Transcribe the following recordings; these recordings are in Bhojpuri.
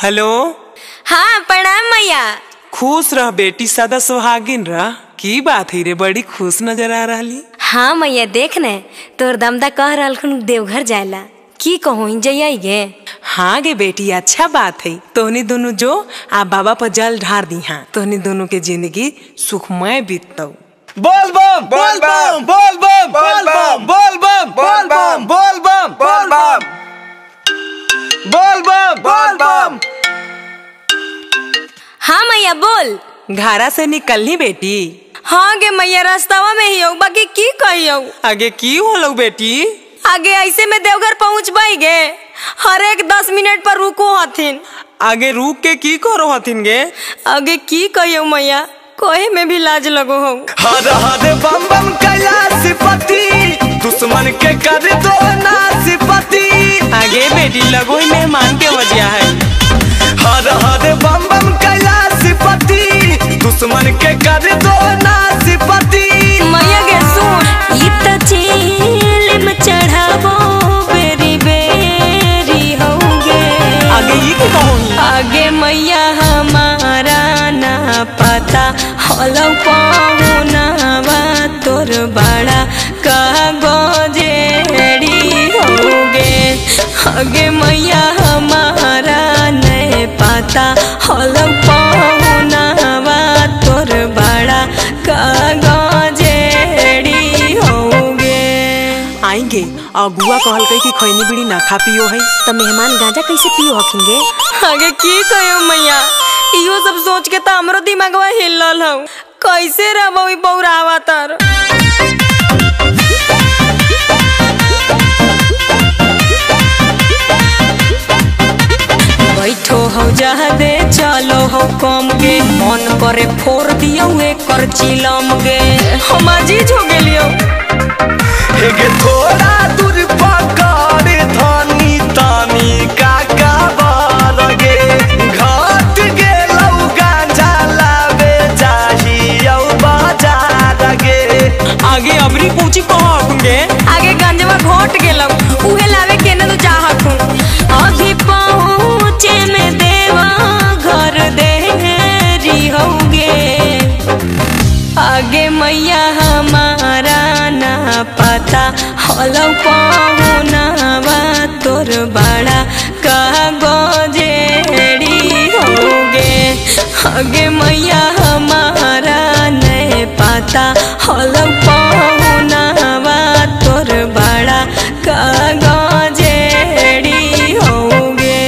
हेलो। हाँ प्रणाम मैया। खुश रह बेटी, सदा सुहागिन रह। की बात है रे, बड़ी खुश नजर आ रही। हाँ मैया देख न, तोर दमदा कह रहलखुन देवघर जायला, की कहूँ जइए गे। हाँ गे बेटी, अच्छा बात है। तोहनी दोनों जो आ बाबा पर जल ढार दी। हाँ, तोहनी दोनों के जिंदगी सुखमय बीततौ। बोल बम बोल बम बोल बम बोल बम बोल बम बोल बम बोल बम बोल बम बोल बम बोल बम। हाँ मैया बोल। घरा से निकलनी बेटी? हाँ गे मैया, रास्तावा में ही हो, बाकी की कहियो। आगे की होलो बेटी? आगे ऐसे में देवघर पहुँचबाई गे, हर एक 10 मिनट पर रुको हथिन। आगे रुक के की करो हथिन गे? आगे की कहियो मैया, कहे में भी लाज लगो हो। हर हर बम बम कैलाशपति, दुश्मन के कर दो नाशपति। आगे बेटी लगो ही मेहमान के वजह है। हर हर बम बम कैलाशपति, दुश्मन के कर दो नाशपति। मैया गे सुन, इत चील में चढ़ाबो बेरी बेरी होगे। आगे ये की कहूँ? आगे मैया हमारा ना पता हलो पहुनावा तोर बड़ा कागजेड़ी होगे। आगे मैया हमारा नहीं पता हलो पहुनावा तोर बड़ा कागजेड़ी होगे। आएंगे अगुआ कहल कई कि खैनी बीड़ी ना खा पियो है, तो मेहमान गांजा कैसे पियो हखिन गे? आगे की कहो मैया, इहो सब सोच के तो हमरो दिमागवा हिलल हौ। कैसे रहबो ई बौरावा तर। बैठो हो जहा दे चलो हो कम गे, मन करे फोड़ दियो एकर चिलम गे। हम आजीज हो गेलियो। हेगे थोड़ा दूर पकड़ धनी तानी काका बारगे, घाट गेलौ गांजा लावे जाहियौ बाजार गे। आगे अबरी पूछी कहाँ होंगे? आगे गंजवा घोट गेलौ, उहे लावे केने तो चाहत हूँ। अभी पहुँचे में देवा घर देरी होगे। आगे मैया हमारा ना पता हलो पहुनावा तोर बड़ा कागजेड़ी होगे। आगे मैया हमारा नहीं पता हलो पहुनावा तोर बड़ा कागजेड़ी होगे।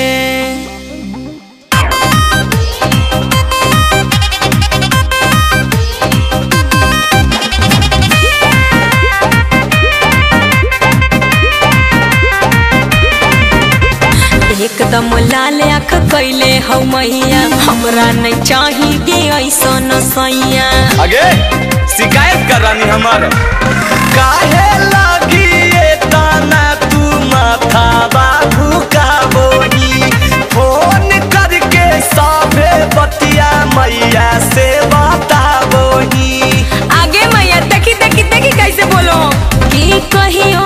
एकदम लाल आँख कैले हौ मैया, हमरा नहीं चाहिए ऐसन सैया। आगे शिकायत कर रानी हमारा, काहे लगी ये ताना तू माथा बाबू का बोली। फोन करके साबे बतिया मैया से बताबोही। आगे मैया देखी देखी देखी कैसे बोलो कि कहियो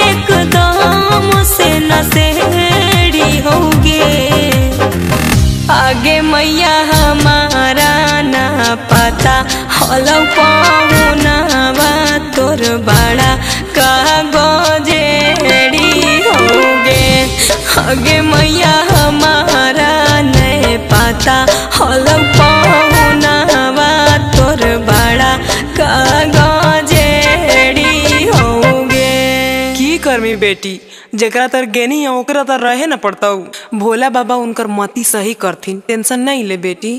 एकदम से नसेड़ी होगे। आगे मैया हमारा ना पता हलो पहुनावा तोर बड़ा कागजेड़ी होगे। आगे मैया हमारा नहीं पता हलो पहुनावा तोर बड़ा कागजेड़ी होगे। की करमी बेटी, जकरा तर गेनी है ओकरा तर रहे न पड़ता। भोला बाबा उनकर मती सही करथिन, टेंशन नहीं ले बेटी।